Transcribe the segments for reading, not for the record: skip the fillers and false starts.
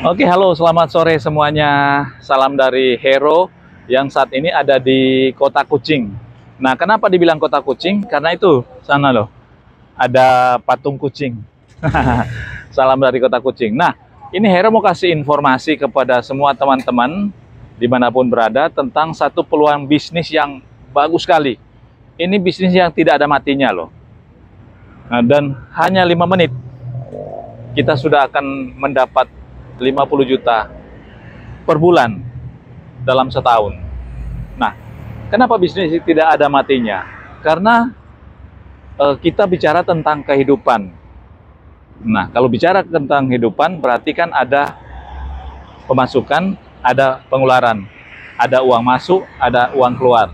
Oke, halo, selamat sore semuanya. Salam dari Hero yang saat ini ada di Kota Kucing. Nah, kenapa dibilang Kota Kucing? Karena itu, sana loh, ada patung kucing. Salam dari Kota Kucing. Nah, ini Hero mau kasih informasi kepada semua teman-teman dimanapun berada tentang satu peluang bisnis yang bagus sekali. Ini bisnis yang tidak ada matinya loh. Nah, dan hanya 5 menit kita sudah akan mendapat 50 juta per bulan dalam setahun. Nah, kenapa bisnis ini tidak ada matinya? Karena kita bicara tentang kehidupan. Nah, kalau bicara tentang kehidupan berarti kan ada pemasukan, ada pengeluaran, ada uang masuk, ada uang keluar.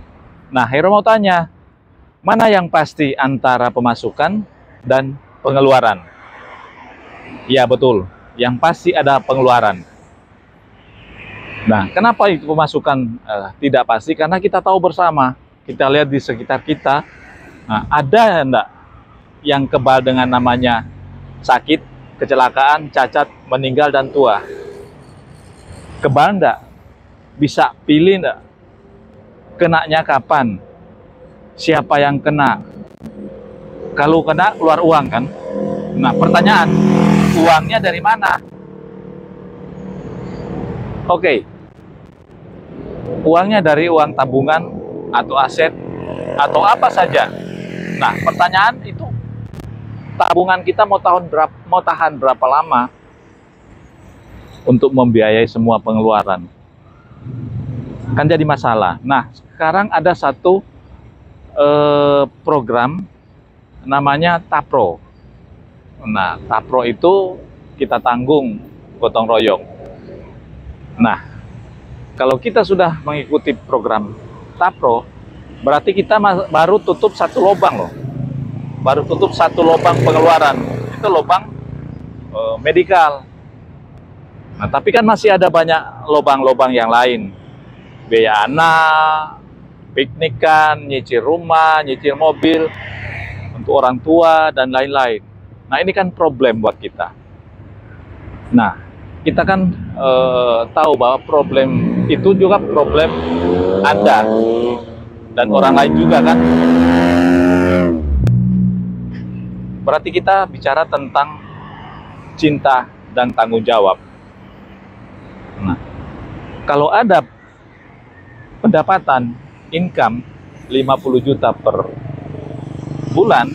Nah, Hero mau tanya, mana yang pasti antara pemasukan dan pengeluaran? Ya, betul. Yang pasti ada pengeluaran. Nah, kenapa itu pemasukan tidak pasti? Karena kita tahu bersama, kita lihat di sekitar kita, nah, ada enggak yang kebal dengan namanya sakit, kecelakaan, cacat, meninggal, dan tua? Kebal enggak? Bisa pilih enggak? Kenanya kapan? Siapa yang kena? Kalau kena, keluar uang kan? Nah, pertanyaan, uangnya dari mana? Oke, uangnya dari uang tabungan atau aset atau apa saja. Nah, pertanyaan itu, tabungan kita mau tahan berapa lama untuk membiayai semua pengeluaran? Kan jadi masalah. Nah, sekarang ada satu program namanya TAPRO. Nah, TAPRO itu kita tanggung gotong royong. Nah, kalau kita sudah mengikuti program TAPRO, berarti kita baru tutup satu lubang loh. Baru tutup satu lubang pengeluaran. Itu lubang medikal. Nah, tapi kan masih ada banyak lubang-lubang yang lain. Biaya anak, piknikan, nyicil rumah, nyicil mobil, untuk orang tua, dan lain-lain. Nah, ini kan problem buat kita. Nah, kita kan tahu bahwa problem itu juga problem Anda dan orang lain juga kan. Berarti kita bicara tentang cinta dan tanggung jawab. Nah, kalau ada pendapatan income 50 juta per bulan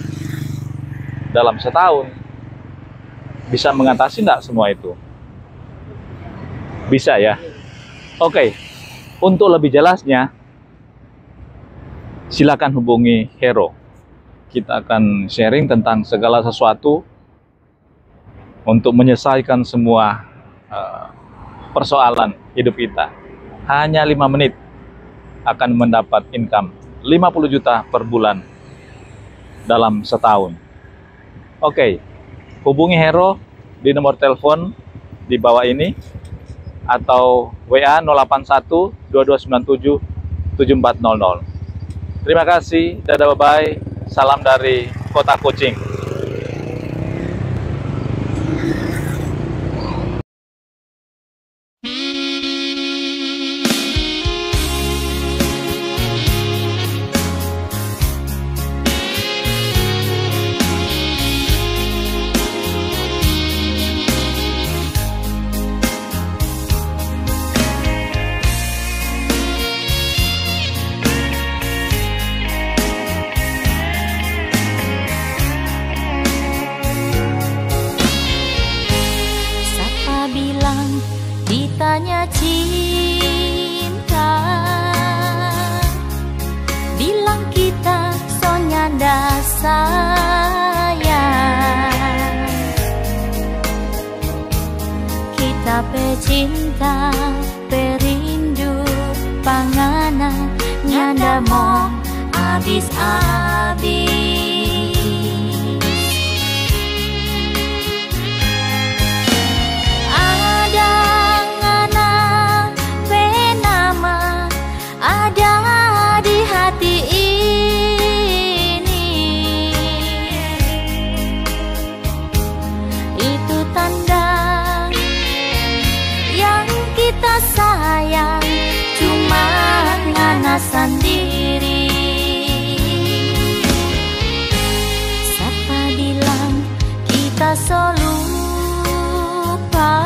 dalam setahun, bisa mengatasi enggak semua itu? Bisa ya? Oke, untuk lebih jelasnya, silakan hubungi Hero. Kita akan sharing tentang segala sesuatu untuk menyelesaikan semua persoalan hidup kita. Hanya 5 menit akan mendapat income 50 juta per bulan dalam setahun. Oke, hubungi Hero di nomor telepon di bawah ini atau WA 081 2297 7400. Terima kasih, dadah, bye-bye. Salam dari Kota Kucing. Ditanya cinta, bilang kita soalnya sayang. Kita pecinta, perindu, panganan, nyanda mau habis-habis. sendiri. Siapa bilang kita lupa,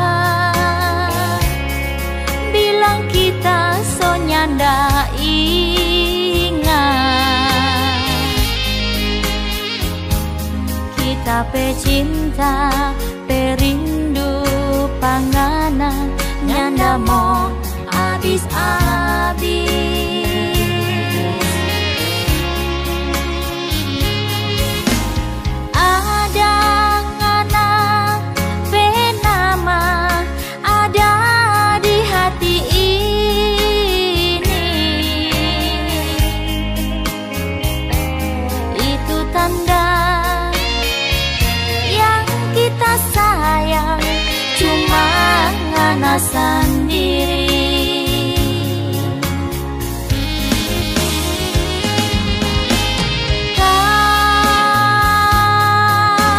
bilang kita so nyanda ingat. Kita pecinta, perindu panganan, nyanda mau habis-habis. Ada ngana benama, ada di hati ini. Itu tanda yang kita sayang, cuma ngana sendiri.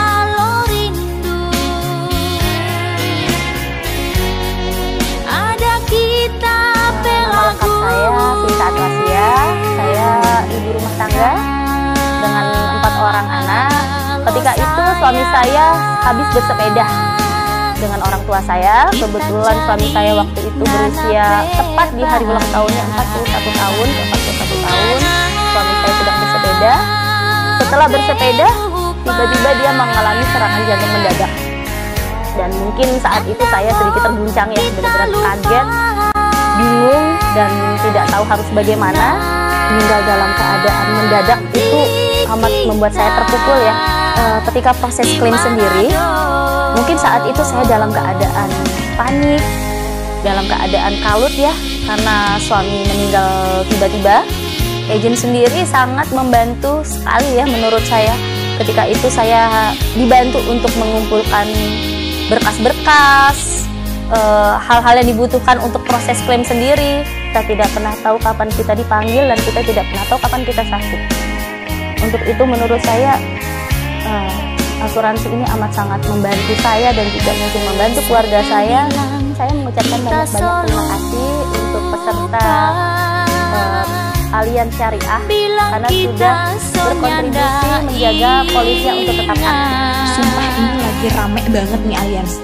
Kalau rindu ada kita pelaku. Nama lengkap saya Sinta Atlasia. Saya ibu rumah tangga dengan 4 orang anak. Ketika itu suami saya habis bersepeda dengan orang tua saya. Kebetulan suami saya waktu itu berusia tepat di hari ulang tahunnya 41 tahun. Suami saya sedang bersepeda. Setelah bersepeda, tiba-tiba dia mengalami serangan jantung mendadak. Dan mungkin saat itu saya sedikit terguncang ya, benar-benar kaget, bingung, dan tidak tahu harus bagaimana. Meninggal dalam keadaan mendadak itu amat membuat saya terpukul ya. Ketika proses klaim sendiri, mungkin saat itu saya dalam keadaan panik, dalam keadaan kalut ya, karena suami meninggal tiba-tiba. Agent sendiri sangat membantu sekali ya menurut saya. Ketika itu saya dibantu untuk mengumpulkan berkas-berkas, hal-hal yang dibutuhkan untuk proses klaim sendiri. Kita tidak pernah tahu kapan kita dipanggil dan kita tidak pernah tahu kapan kita sakit. Untuk itu menurut saya asuransi ini amat sangat membantu saya dan juga mungkin membantu keluarga saya. Saya mengucapkan banyak-banyak terima kasih untuk peserta Allianz Syariah karena sudah berkontribusi menjaga polisnya untuk tetap aktif. Sumpah ini lagi rame banget nih Allianz.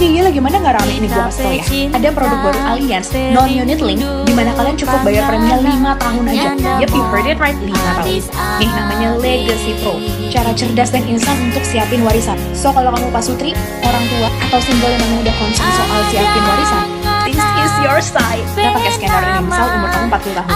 Gila, gimana nggak rame ini gue kasih tau ya. Ada produk baru Allianz, non-unit link, dimana kalian cukup bayar preminya 5 tahun aja. Yep, you heard it right, 5 tahun. Nih namanya Legacy Pro, cara cerdas dan instan untuk siapin warisan. So kalau kamu pasutri, orang tua, atau single yang memang udah concern soal siapin warisan, this is your side. Kita pakai skenario ini, misal umur kamu 40 tahun.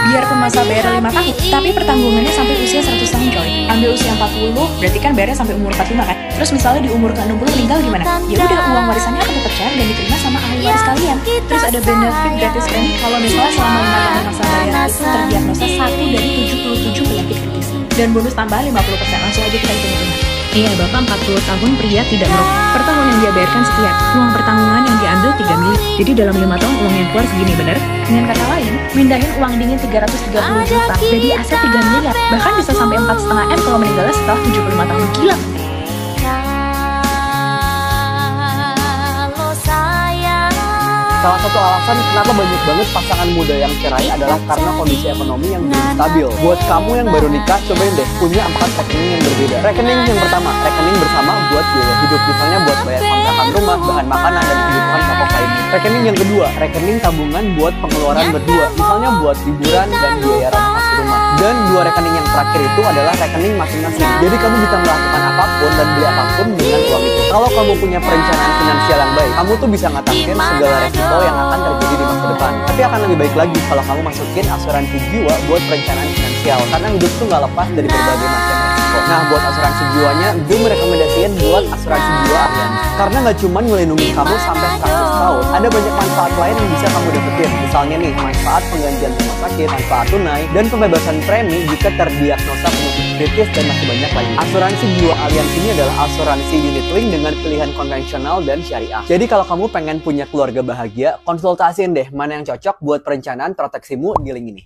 Biarpun masa bayar 5 tahun, tapi pertanggungannya sampai usia 100 tahun coy. Ambil usia 40, berarti kan bayarnya sampai umur 45 kan? Terus misalnya di umur ke-60 meninggal gimana? Ya udah, uang warisannya akan tetap cair dan diterima sama ahli waris kalian. Terus ada benefit gratis premi kalau misalnya selama 5 tahun masa bayar itu terdiagnosa 1 dari 77 penyakit kritis. Dan bonus tambahan 50%, langsung aja kita hitung-hitung. Iya, Bapak 40 tahun pria tidak merokok. Per tahun yang dia bayarkan sekian. Uang pertanggungan yang diambil 3 miliar. Jadi dalam 5 tahun uang yang keluar segini, bener? Dengan kata lain, mindahin uang dingin 330 juta jadi aset 3 miliar. Bahkan bisa sampai 4,5 M kalau meninggalnya setelah 75 tahun. Gila! Salah satu alasan kenapa banyak banget pasangan muda yang cerai adalah karena kondisi ekonomi yang belum stabil. Buat kamu yang baru nikah, cobain deh punya 4 rekening yang berbeda. Rekening yang pertama, rekening bersama buat biaya hidup, misalnya buat bayar kontrakan rumah, bahan makanan, dan kebutuhan pokok lainnya. Rekening yang kedua, rekening tabungan buat pengeluaran berdua, misalnya buat liburan dan biaya renovasi rumah. Dan 2 rekening yang terakhir itu adalah rekening masing-masing. Jadi kamu bisa melakukan apapun dan beli apapun dengan uang itu. Kalau kamu punya perencanaan finansial yang baik, kamu tuh bisa ngatasin segala resiko yang akan terjadi di masa depan. Tapi akan lebih baik lagi kalau kamu masukin asuransi jiwa buat perencanaan finansial, karena hidup tuh nggak lepas dari berbagai macam resiko. Nah, buat asuransi jiwanya, gue merekomendasikan buat asuransi jiwa Allianz. Karena nggak cuma ngelindungi kamu sampai 100 tahun, ada banyak manfaat lain yang bisa kamu dapetin. Misalnya nih, manfaat penggantian rumah sakit, manfaat tunai, dan pembebasan premi jika terdiagnosa penyakit kritis, dan masih banyak lagi. Asuransi jiwa Allianz ini adalah asuransi unit link dengan pilihan konvensional dan syariah. Jadi kalau kamu pengen punya keluarga bahagia, konsultasiin deh mana yang cocok buat perencanaan proteksimu di link ini.